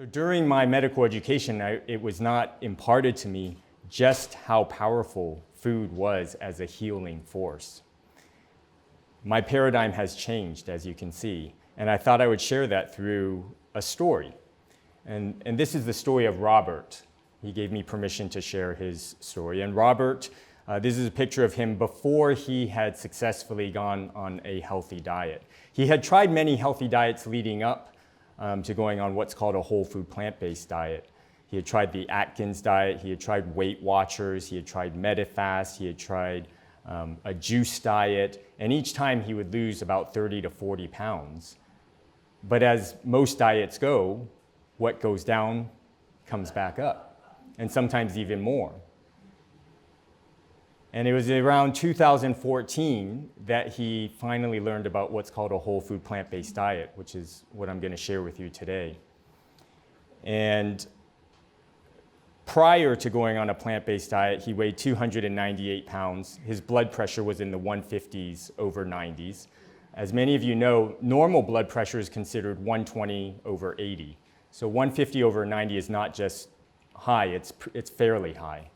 So during my medical education, it was not imparted to me just how powerful food was as a healing force. My paradigm has changed, as you can see, and I thought I would share that through a story. And this is the story of Robert. He gave me permission to share his story. And Robert, this is a picture of him before he had successfully gone on a healthy diet. He had tried many healthy diets leading up to going on what's called a whole food plant-based diet. He had tried the Atkins diet, he had tried Weight Watchers, he had tried Medifast, he had tried a juice diet, and each time he would lose about 30 to 40 pounds. But as most diets go, what goes down comes back up, and sometimes even more. And it was around 2014 that he finally learned about what's called a whole food plant-based diet, which is what I'm going to share with you today. And prior to going on a plant-based diet, he weighed 298 pounds. His blood pressure was in the 150s over 90s. As many of you know, normal blood pressure is considered 120 over 80. So 150 over 90 is not just high, it's fairly high.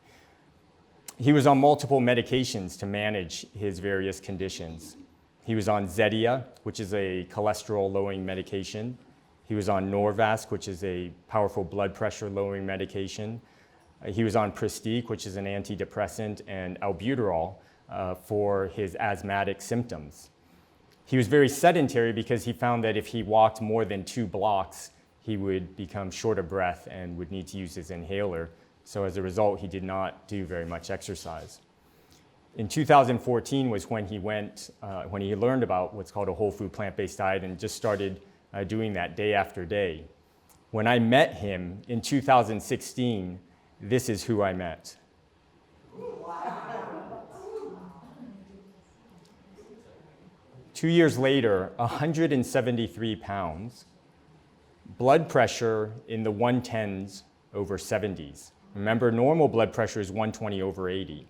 He was on multiple medications to manage his various conditions. He was on Zetia, which is a cholesterol-lowering medication. He was on Norvasc, which is a powerful blood pressure-lowering medication. He was on Pristiq, which is an antidepressant, and albuterol for his asthmatic symptoms. He was very sedentary because he found that if he walked more than 2 blocks, he would become short of breath and would need to use his inhaler. So as a result, he did not do very much exercise. In 2014 was when he learned about what's called a whole food plant-based diet and just started doing that day after day. When I met him in 2016, this is who I met. Wow. 2 years later, 173 pounds, blood pressure in the 110s over 70s. Remember, normal blood pressure is 120 over 80.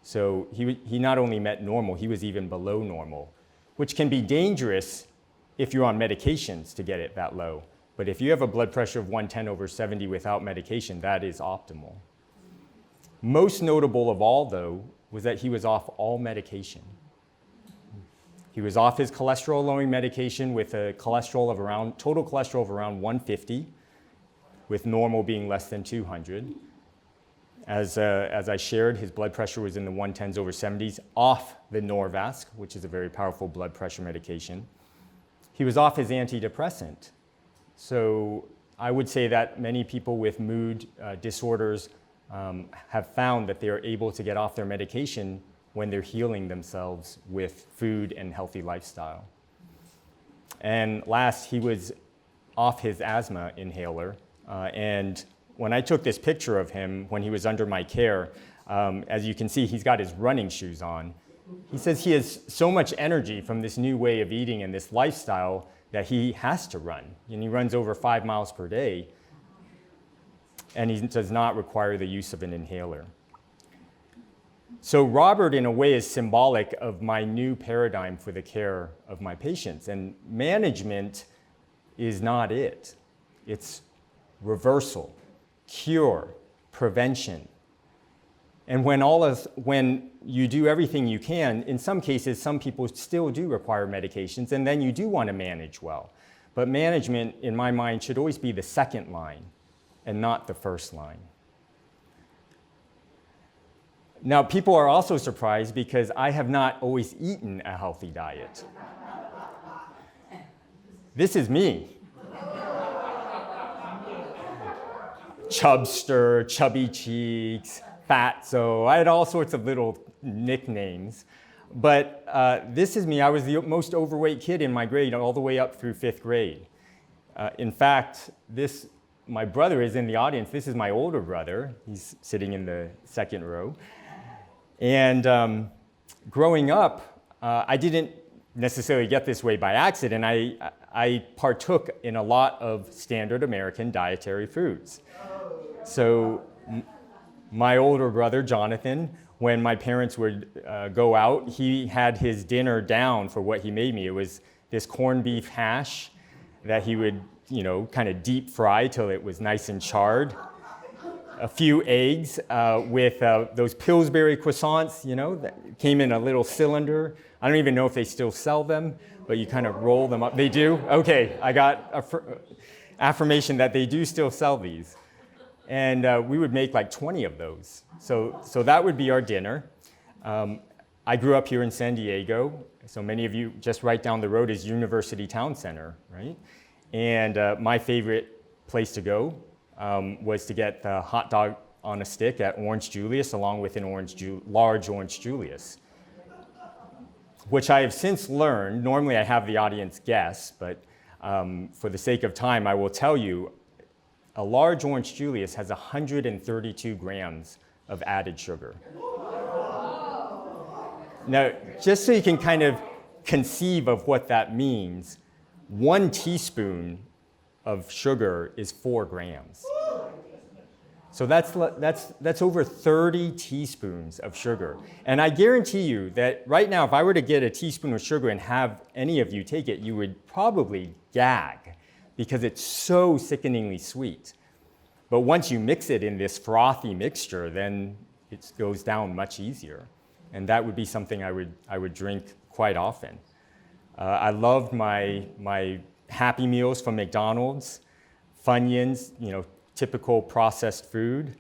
So he not only met normal, he was even below normal, which can be dangerous if you're on medications to get it that low. But if you have a blood pressure of 110 over 70 without medication, that is optimal. Most notable of all, though, was that he was off all medication. He was off his cholesterol-lowering medication with a total cholesterol of around 150, with normal being less than 200. As I shared, his blood pressure was in the 110s over 70s, off the Norvasc, which is a very powerful blood pressure medication. He was off his antidepressant. So I would say that many people with mood disorders have found that they are able to get off their medication when they're healing themselves with food and healthy lifestyle. And last, he was off his asthma inhaler, and when I took this picture of him when he was under my care, as you can see, he's got his running shoes on. He says he has so much energy from this new way of eating and this lifestyle that he has to run. And he runs over 5 miles per day, and he does not require the use of an inhaler. So Robert, in a way, is symbolic of my new paradigm for the care of my patients. And management is not it. It's reversal, cure, prevention. And when you do everything you can, in some cases, some people still do require medications, and then you do want to manage well. But management, in my mind, should always be the second line and not the first line. Now, people are also surprised because I have not always eaten a healthy diet. This is me. Chubster, chubby cheeks, fatso. I had all sorts of little nicknames. But this is me. I was the most overweight kid in my grade all the way up through 5th grade. In fact, my brother is in the audience. This is my older brother. He's sitting in the 2nd row. And growing up, I didn't necessarily get this way by accident. I partook in a lot of standard American dietary foods. So my older brother, Jonathan, when my parents would go out, he had his dinner down for what he made me. It was this corned beef hash that he would kind of deep fry till it was nice and charred. A few eggs with those Pillsbury croissants, that came in a little cylinder. I don't even know if they still sell them, but you kind of roll them up. They do? Okay, I got affirmation that they do still sell these. And we would make like 20 of those. So that would be our dinner. I grew up here in San Diego. So many of you, just right down the road is University Town Center, right? And my favorite place to go was to get the hot dog on a stick at Orange Julius, along with an large Orange Julius, which I have since learned. Normally I have the audience guess, but for the sake of time, I will tell you, a large Orange Julius has 132 grams of added sugar. Now, just so you can kind of conceive of what that means, 1 teaspoon of sugar is 4 grams. So that's over 30 teaspoons of sugar. And I guarantee you that right now, if I were to get a teaspoon of sugar and have any of you take it, you would probably gag because it's so sickeningly sweet. But once you mix it in this frothy mixture, then it goes down much easier. And that would be something I would drink quite often. I loved my Happy Meals from McDonald's, Funyuns, typical processed food.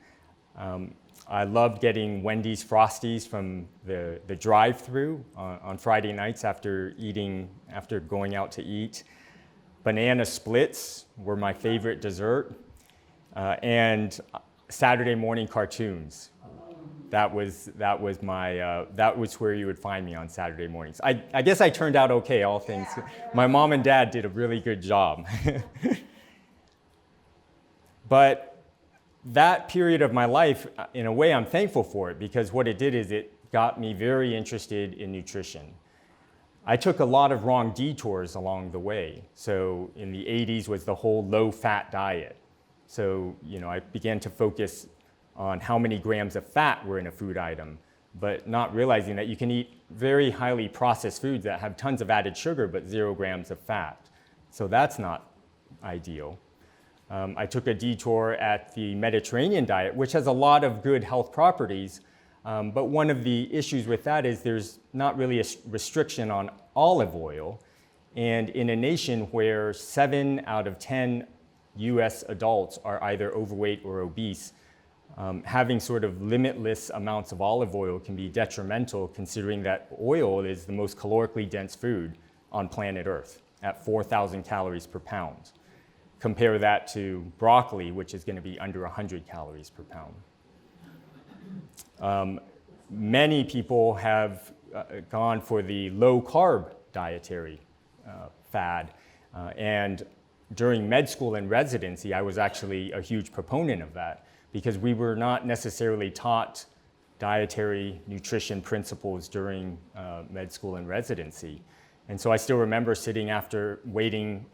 I loved getting Wendy's Frosties from the drive-thru on Friday nights after going out to eat. Banana splits were my favorite dessert. And Saturday morning cartoons. That was where you would find me on Saturday mornings. I guess I turned out okay, all things. My mom and dad did a really good job. But that period of my life, in a way, I'm thankful for it because what it did is it got me very interested in nutrition. I took a lot of wrong detours along the way. So in the 80s was the whole low-fat diet. So, I began to focus on how many grams of fat were in a food item, but not realizing that you can eat very highly processed foods that have tons of added sugar, but 0 grams of fat. So that's not ideal. I took a detour at the Mediterranean diet, which has a lot of good health properties, but one of the issues with that is there's not really a restriction on olive oil. And in a nation where 7 out of 10 US adults are either overweight or obese, having sort of limitless amounts of olive oil can be detrimental considering that oil is the most calorically dense food on planet Earth at 4,000 calories per pound. Compare that to broccoli, which is going to be under 100 calories per pound. Many people have gone for the low-carb dietary fad, and during med school and residency, I was actually a huge proponent of that because we were not necessarily taught dietary nutrition principles during med school and residency. And so I still remember sitting after waiting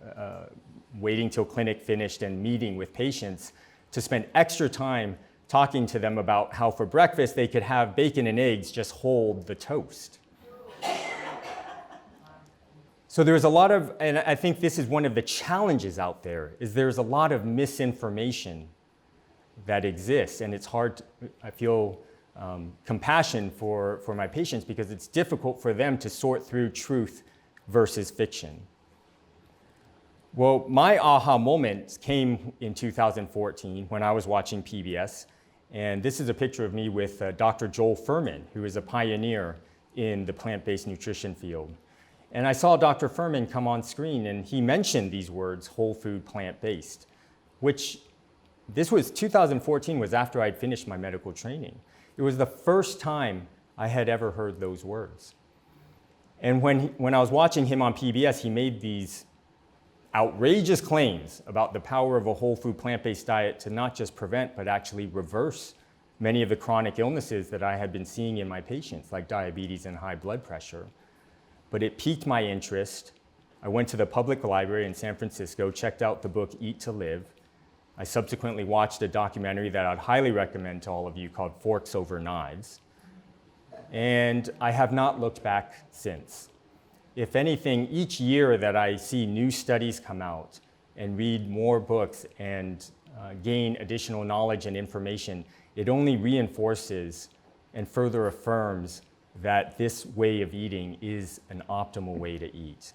till clinic finished and meeting with patients to spend extra time talking to them about how for breakfast they could have bacon and eggs, just hold the toast. So there's a lot of, and I think this is one of the challenges out there, is there's a lot of misinformation that exists, and it's hard, I feel compassion for my patients because it's difficult for them to sort through truth versus fiction. Well, my aha moment came in 2014 when I was watching PBS, and this is a picture of me with Dr. Joel Fuhrman, who is a pioneer in the plant-based nutrition field. And I saw Dr. Fuhrman come on screen, and he mentioned these words, whole food, plant-based, which this was 2014 was after I'd finished my medical training. It was the first time I had ever heard those words. And when I was watching him on PBS, he made these outrageous claims about the power of a whole food, plant-based diet to not just prevent, but actually reverse many of the chronic illnesses that I had been seeing in my patients, like diabetes and high blood pressure. But it piqued my interest. I went to the public library in San Francisco, checked out the book Eat to Live. I subsequently watched a documentary that I'd highly recommend to all of you called Forks Over Knives. And I have not looked back since. If anything, each year that I see new studies come out, and read more books and gain additional knowledge and information, it only reinforces and further affirms that this way of eating is an optimal way to eat.